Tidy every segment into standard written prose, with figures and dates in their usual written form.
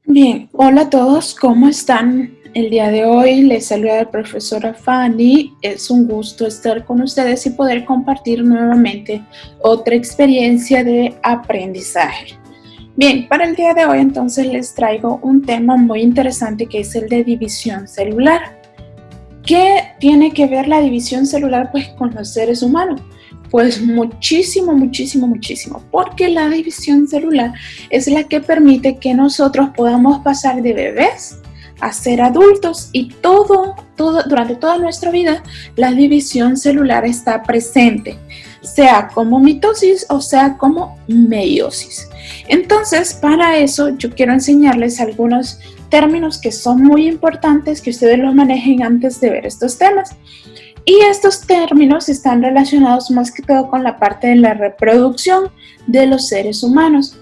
Bien, hola a todos, ¿cómo están? El día de hoy les saluda la profesora Fanny. Es un gusto estar con ustedes y poder compartir nuevamente otra experiencia de aprendizaje. Bien, para el día de hoy entonces les traigo un tema muy interesante que es el de división celular. ¿Qué tiene que ver la división celular pues con los seres humanos? Pues muchísimo, muchísimo, muchísimo, porque la división celular es la que permite que nosotros podamos pasar de bebés a ser adultos y durante toda nuestra vida la división celular está presente, sea como mitosis o sea como meiosis. Entonces, para eso yo quiero enseñarles algunos términos que son muy importantes que ustedes los manejen antes de ver estos temas. Y estos términos están relacionados más que todo con la parte de la reproducción de los seres humanos,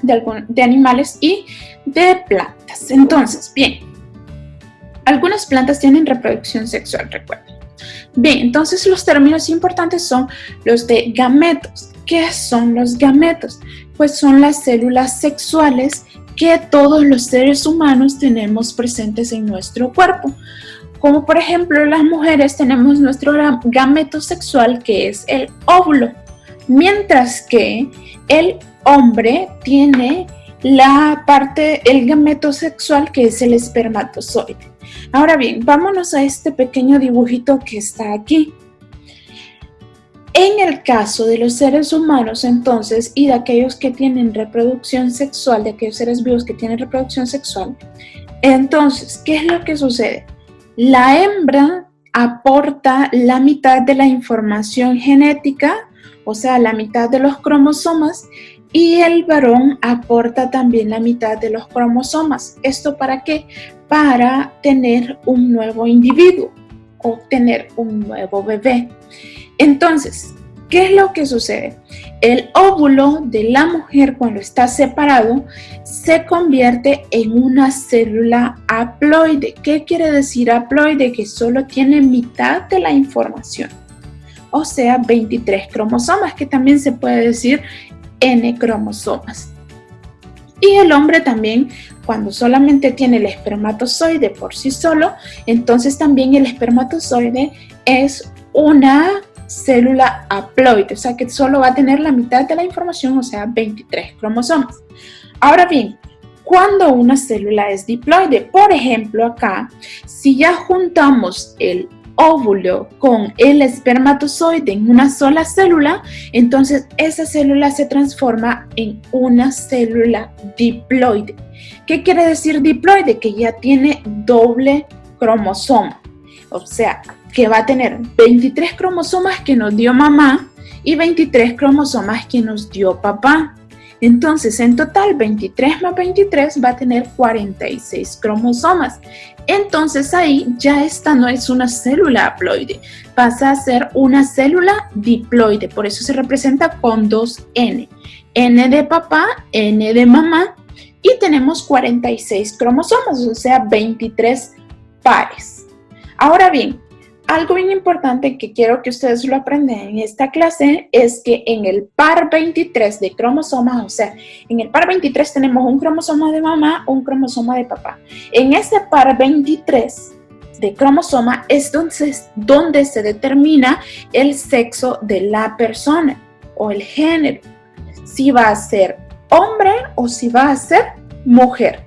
de animales y de plantas. Entonces, bien, algunas plantas tienen reproducción sexual, recuerden. Bien, entonces los términos importantes son los de gametos. ¿Qué son los gametos? Pues son las células sexuales que todos los seres humanos tenemos presentes en nuestro cuerpo. Como por ejemplo las mujeres tenemos nuestro gameto sexual que es el óvulo, mientras que el hombre tiene el gameto sexual que es el espermatozoide. Ahora bien, vámonos a este pequeño dibujito que está aquí. En el caso de los seres humanos, entonces, y de aquellos que tienen reproducción sexual, de aquellos seres vivos que tienen reproducción sexual, entonces, ¿qué es lo que sucede? La hembra aporta la mitad de la información genética, o sea, la mitad de los cromosomas, y el varón aporta también la mitad de los cromosomas. ¿Esto para qué? Para tener un nuevo individuo o tener un nuevo bebé. Entonces, ¿qué es lo que sucede? El óvulo de la mujer cuando está separado se convierte en una célula haploide. ¿Qué quiere decir haploide? Que solo tiene mitad de la información, o sea, 23 cromosomas, que también se puede decir N cromosomas. Y el hombre también, cuando solamente tiene el espermatozoide por sí solo, entonces también el espermatozoide es una célula haploide, o sea que solo va a tener la mitad de la información, o sea, 23 cromosomas. Ahora bien, cuando una célula es diploide, por ejemplo acá, si ya juntamos el óvulo con el espermatozoide en una sola célula, entonces esa célula se transforma en una célula diploide. ¿Qué quiere decir diploide? Que ya tiene doble cromosoma, o sea, que va a tener 23 cromosomas que nos dio mamá y 23 cromosomas que nos dio papá. Entonces, en total, 23 más 23 va a tener 46 cromosomas. Entonces, ahí ya esta no es una célula haploide, pasa a ser una célula diploide. Por eso se representa con dos N. N de papá, N de mamá, y tenemos 46 cromosomas, o sea, 23 pares. Ahora bien, algo bien importante que quiero que ustedes lo aprendan en esta clase es que en el par 23 de cromosomas, o sea, en el par 23 tenemos un cromosoma de mamá, un cromosoma de papá. En ese par 23 de cromosoma es donde se determina el sexo de la persona o el género, si va a ser hombre o si va a ser mujer.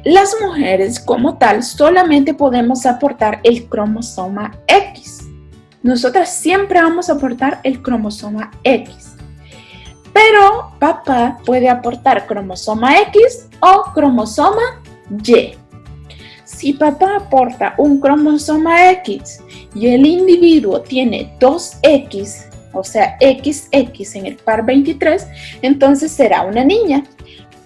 Las mujeres como tal solamente podemos aportar el cromosoma X. Nosotras siempre vamos a aportar el cromosoma X. Pero papá puede aportar cromosoma X o cromosoma Y. Si papá aporta un cromosoma X y el individuo tiene 2X, o sea, XX en el par 23, entonces será una niña.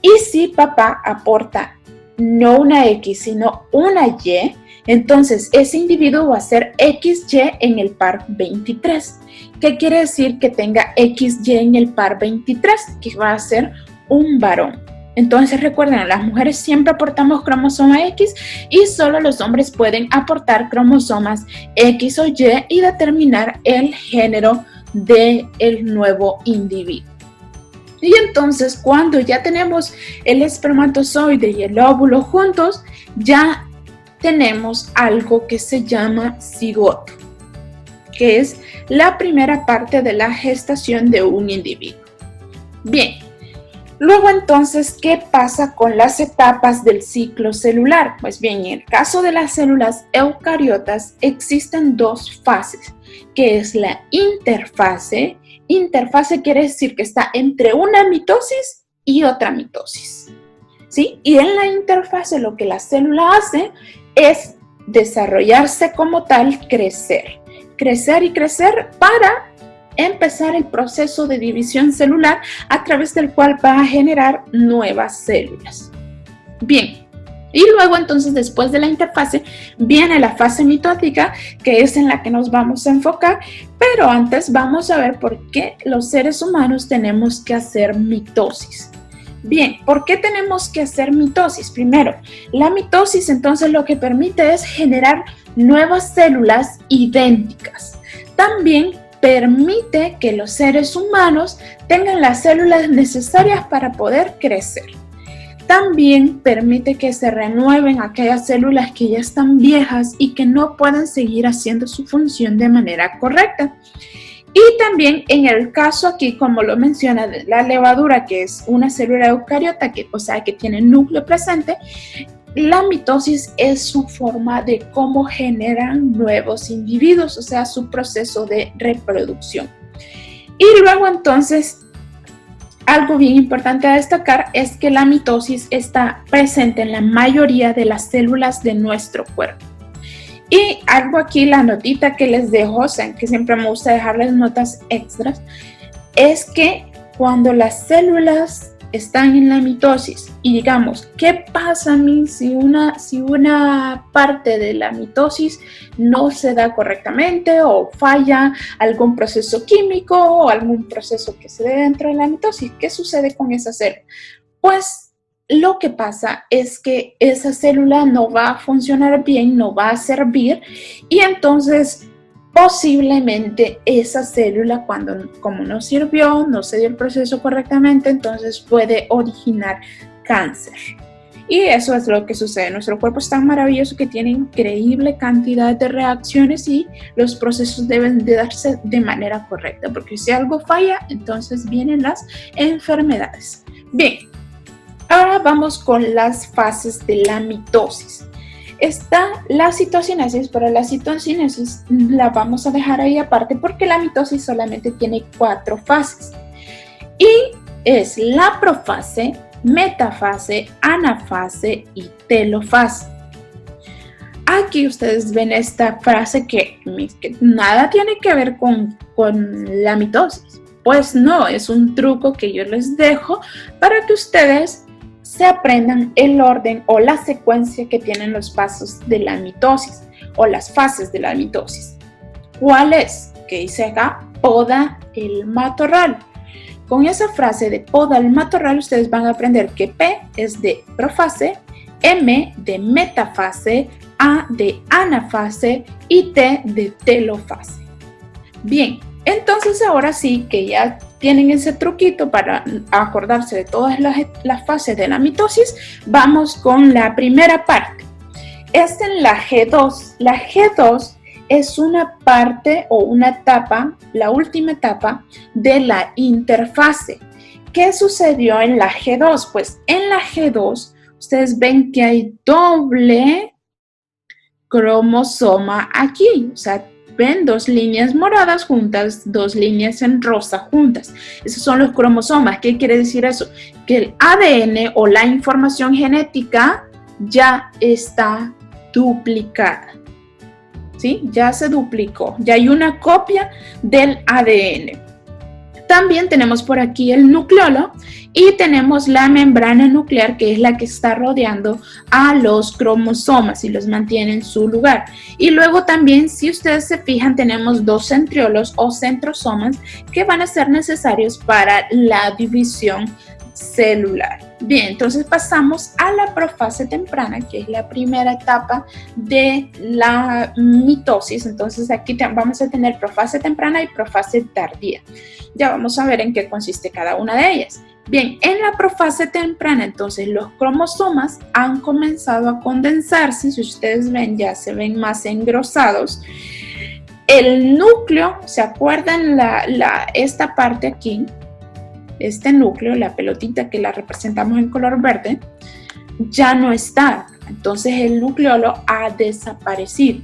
Y si papá aporta no una X, sino una Y, entonces ese individuo va a ser XY en el par 23. ¿Qué quiere decir que tenga XY en el par 23? Que va a ser un varón. Entonces recuerden, las mujeres siempre aportamos cromosoma X y solo los hombres pueden aportar cromosomas X o Y determinar el género del nuevo individuo. Y entonces cuando ya tenemos el espermatozoide y el óvulo juntos, ya tenemos algo que se llama cigoto, que es la primera parte de la gestación de un individuo. Bien, luego entonces, ¿qué pasa con las etapas del ciclo celular? Pues bien, en el caso de las células eucariotas existen dos fases, que es la interfase. Interfase quiere decir que está entre una mitosis y otra mitosis, ¿sí? Y en la interfase lo que la célula hace es desarrollarse como tal, crecer y crecer para empezar el proceso de división celular a través del cual va a generar nuevas células. Bien, y luego entonces después de la interfase viene la fase mitótica, que es en la que nos vamos a enfocar, pero antes vamos a ver por qué los seres humanos tenemos que hacer mitosis. Bien, ¿por qué tenemos que hacer mitosis? Primero, la mitosis entonces lo que permite es generar nuevas células idénticas. También permite que los seres humanos tengan las células necesarias para poder crecer. También permite que se renueven aquellas células que ya están viejas y que no pueden seguir haciendo su función de manera correcta. Y también en el caso aquí, como lo menciona, de la levadura, que es una célula eucariota, que tiene núcleo presente, la mitosis es su forma de cómo generan nuevos individuos, o sea, su proceso de reproducción. Y luego entonces, algo bien importante a destacar es que la mitosis está presente en la mayoría de las células de nuestro cuerpo. Y algo aquí, la notita que les dejo, o sea, que siempre me gusta dejarles notas extras, es que cuando las células están en la mitosis y digamos, ¿qué pasa a mí si una parte de la mitosis no se da correctamente o falla algún proceso químico o algún proceso que se dé dentro de la mitosis? ¿Qué sucede con esa célula? Pues lo que pasa es que esa célula no va a funcionar bien, no va a servir y entonces posiblemente esa célula como no sirvió, no se dio el proceso correctamente, entonces puede originar cáncer. Y eso es lo que sucede. Nuestro cuerpo es tan maravilloso que tiene increíble cantidad de reacciones y los procesos deben de darse de manera correcta, porque si algo falla, entonces vienen las enfermedades. Bien. Ahora vamos con las fases de la mitosis. Está la citocinesis, pero la citocinesis la vamos a dejar ahí aparte porque la mitosis solamente tiene 4 fases. Y es la profase, metafase, anafase y telofase. Aquí ustedes ven esta frase que nada tiene que ver con la mitosis. Pues no, es un truco que yo les dejo para que ustedes se aprendan el orden o la secuencia que tienen los pasos de la mitosis o las fases de la mitosis. ¿Cuál es? Que dice acá, poda el matorral. Con esa frase de poda el matorral ustedes van a aprender que P es de profase, M de metafase, A de anafase y T de telofase. Bien, entonces ahora sí que ya tienen ese truquito para acordarse de todas las fases de la mitosis, vamos con la primera parte. Es en la G2. La G2 es una parte o una etapa, la última etapa de la interfase. ¿Qué sucedió en la G2? Pues en la G2 ustedes ven que hay doble cromosoma aquí, o sea, ven 2 líneas moradas juntas, 2 líneas en rosa juntas. Esos son los cromosomas. ¿Qué quiere decir eso? Que el ADN o la información genética ya está duplicada. ¿Sí? Ya se duplicó. Ya hay una copia del ADN. También tenemos por aquí el nucleolo y tenemos la membrana nuclear, que es la que está rodeando a los cromosomas y los mantiene en su lugar. Y luego también, si ustedes se fijan, tenemos 2 centriolos o centrosomas que van a ser necesarios para la división celular. Bien, entonces pasamos a la profase temprana, que es la primera etapa de la mitosis. Entonces aquí vamos a tener profase temprana y profase tardía. Ya vamos a ver en qué consiste cada una de ellas. Bien, en la profase temprana, entonces, los cromosomas han comenzado a condensarse. Si ustedes ven, ya se ven más engrosados. El núcleo, ¿se acuerdan esta parte aquí? Este núcleo, la pelotita que la representamos en color verde, ya no está. Entonces el nucleolo ha desaparecido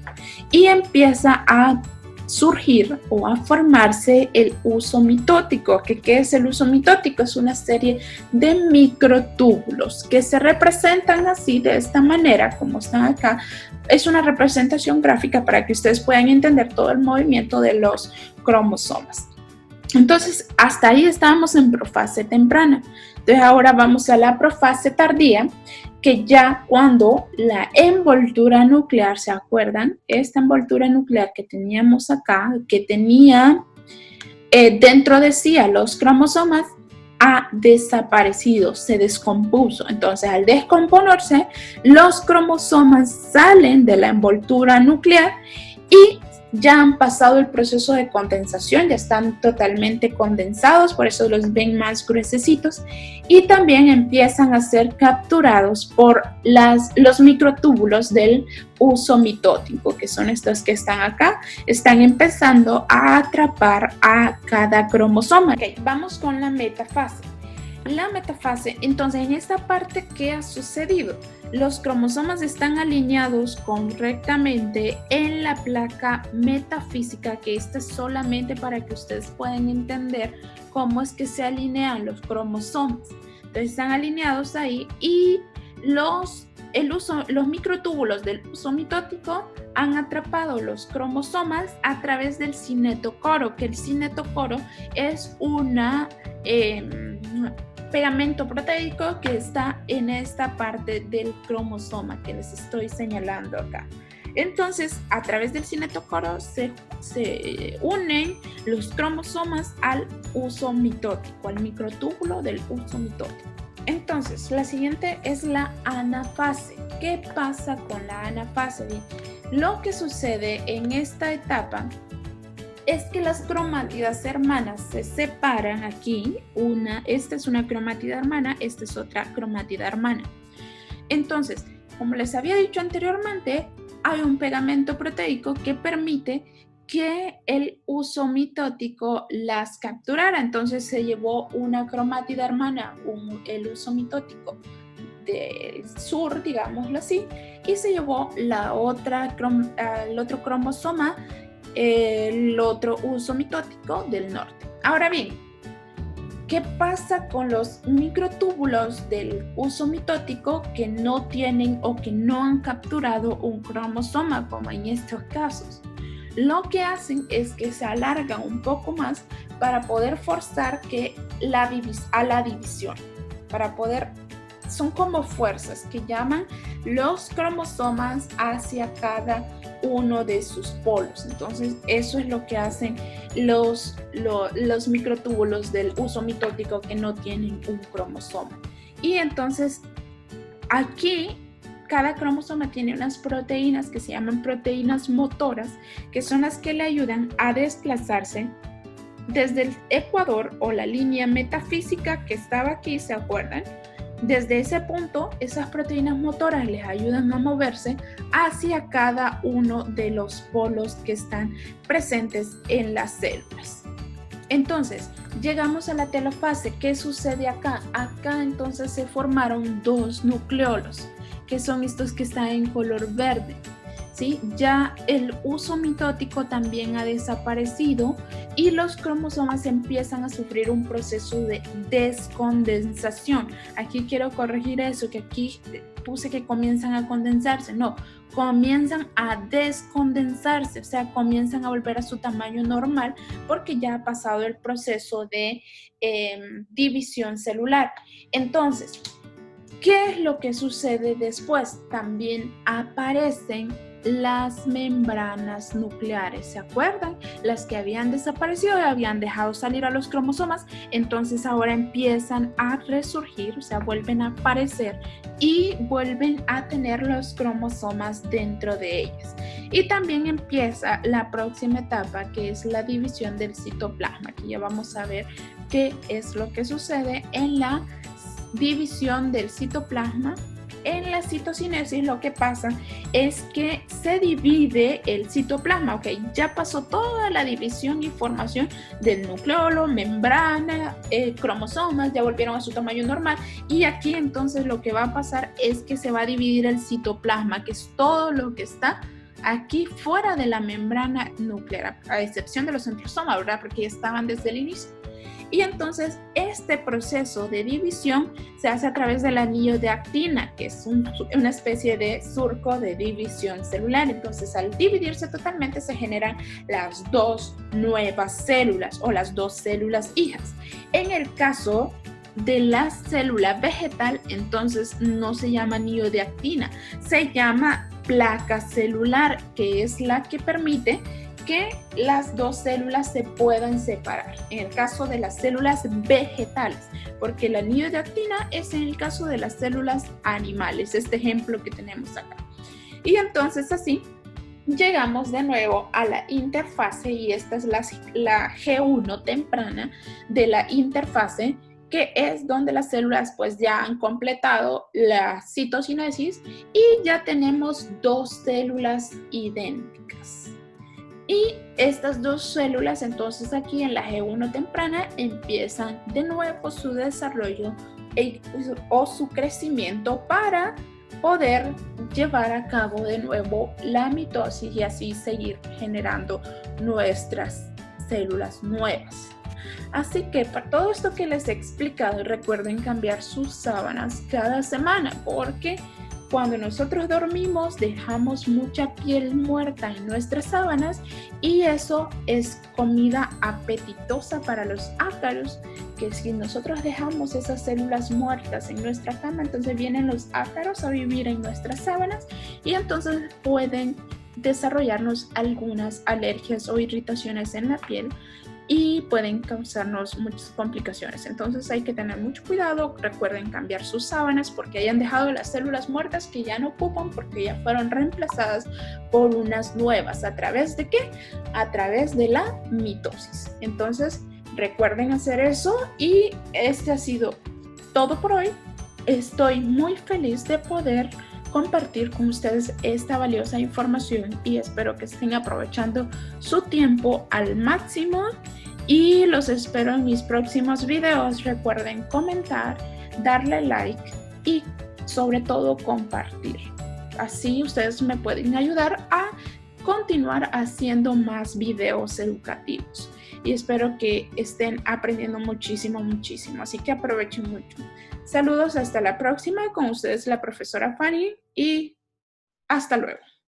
y empieza a surgir o a formarse el uso mitótico. ¿Qué es el uso mitótico? Es una serie de microtúbulos que se representan así, de esta manera, como están acá. Es una representación gráfica para que ustedes puedan entender todo el movimiento de los cromosomas. Entonces, hasta ahí estábamos en profase temprana. Entonces, ahora vamos a la profase tardía, que ya cuando la envoltura nuclear, ¿se acuerdan? Esta envoltura nuclear que teníamos acá, que tenía dentro de sí a los cromosomas, ha desaparecido, se descompuso. Entonces, al descomponerse, los cromosomas salen de la envoltura nuclear y ya han pasado el proceso de condensación, ya están totalmente condensados, por eso los ven más gruesecitos, y también empiezan a ser capturados por los microtúbulos del uso mitótico, que son estos que están acá, están empezando a atrapar a cada cromosoma. Okay, vamos con la metafase. La metafase, entonces, en esta parte, ¿qué ha sucedido? Los cromosomas están alineados correctamente en la placa metafísica, que esta es solamente para que ustedes puedan entender cómo es que se alinean los cromosomas. Entonces están alineados ahí y los microtúbulos del uso mitótico han atrapado los cromosomas a través del cinetocoro, que el cinetocoro es una pegamento proteico que está en esta parte del cromosoma que les estoy señalando acá. Entonces, a través del cinetocoro se unen los cromosomas al uso mitótico, al microtúbulo del uso mitótico. Entonces, la siguiente es la anafase. ¿Qué pasa con la anafase? Lo que sucede en esta etapa es que las cromátidas hermanas se separan aquí. Esta es una cromátida hermana, esta es otra cromátida hermana. Entonces, como les había dicho anteriormente, hay un pegamento proteico que permite que el uso mitótico las capturara. Entonces se llevó una cromátida hermana, el uso mitótico del sur, digámoslo así, y se llevó el otro cromosoma, el otro uso mitótico del norte. Ahora bien, ¿qué pasa con los microtúbulos del uso mitótico que no tienen o que no han capturado un cromosoma, como en estos casos? Lo que hacen es que se alargan un poco más para poder forzar a la división, son como fuerzas que llaman los cromosomas hacia cada uno de sus polos. Entonces, eso es lo que hacen los microtúbulos del uso mitótico que no tienen un cromosoma. Y entonces, aquí cada cromosoma tiene unas proteínas que se llaman proteínas motoras, que son las que le ayudan a desplazarse desde el ecuador o la línea metafísica que estaba aquí, ¿se acuerdan? Desde ese punto, esas proteínas motoras les ayudan a moverse hacia cada uno de los polos que están presentes en las células. Entonces, llegamos a la telofase. ¿Qué sucede acá? Acá entonces se formaron dos nucleolos, que son estos que están en color verde. ¿Sí? Ya el uso mitótico también ha desaparecido y los cromosomas empiezan a sufrir un proceso de descondensación. Aquí quiero corregir eso, que aquí puse que comienzan a condensarse. No, comienzan a descondensarse, o sea, comienzan a volver a su tamaño normal porque ya ha pasado el proceso de división celular. Entonces, ¿qué es lo que sucede después? También aparecen las membranas nucleares, ¿se acuerdan? Las que habían desaparecido y habían dejado salir a los cromosomas, entonces ahora empiezan a resurgir, o sea, vuelven a aparecer y vuelven a tener los cromosomas dentro de ellas. Y también empieza la próxima etapa, que es la división del citoplasma, que ya vamos a ver qué es lo que sucede en la división del citoplasma. En la citocinesis lo que pasa es que se divide el citoplasma, ¿ok? Ya pasó toda la división y formación del nucleolo, membrana, cromosomas, ya volvieron a su tamaño normal, y aquí entonces lo que va a pasar es que se va a dividir el citoplasma, que es todo lo que está aquí fuera de la membrana nuclear, a excepción de los centrosomas, ¿verdad? Porque ya estaban desde el inicio. Y entonces este proceso de división se hace a través del anillo de actina, que es una especie de surco de división celular. Entonces al dividirse totalmente se generan las dos nuevas células o las dos células hijas. En el caso de la célula vegetal, entonces no se llama anillo de actina, se llama placa celular, que es la que permite que las dos células se puedan separar. En el caso de las células vegetales, porque el anillo de actina es en el caso de las células animales, este ejemplo que tenemos acá. Y entonces así llegamos de nuevo a la interfase, y esta es la G1 temprana de la interfase, que es donde las células pues ya han completado la citocinesis y ya tenemos dos células idénticas. Y estas dos células entonces aquí en la G1 temprana empiezan de nuevo su desarrollo o su crecimiento para poder llevar a cabo de nuevo la mitosis y así seguir generando nuestras células nuevas. Así que para todo esto que les he explicado, recuerden cambiar sus sábanas cada semana, porque cuando nosotros dormimos dejamos mucha piel muerta en nuestras sábanas y eso es comida apetitosa para los ácaros, que si nosotros dejamos esas células muertas en nuestra cama, entonces vienen los ácaros a vivir en nuestras sábanas y entonces pueden desarrollarnos algunas alergias o irritaciones en la piel y pueden causarnos muchas complicaciones. Entonces hay que tener mucho cuidado. Recuerden cambiar sus sábanas porque hayan dejado las células muertas que ya no ocupan, porque ya fueron reemplazadas por unas nuevas. ¿A través de qué? A través de la mitosis. Entonces recuerden hacer eso, y este ha sido todo por hoy. Estoy muy feliz de poder compartir con ustedes esta valiosa información y espero que estén aprovechando su tiempo al máximo y los espero en mis próximos videos. Recuerden comentar, darle like y sobre todo compartir. Así ustedes me pueden ayudar a continuar haciendo más videos educativos y espero que estén aprendiendo muchísimo. Así que aprovechen mucho. Saludos, hasta la próxima. Con ustedes la profesora Fanny y hasta luego.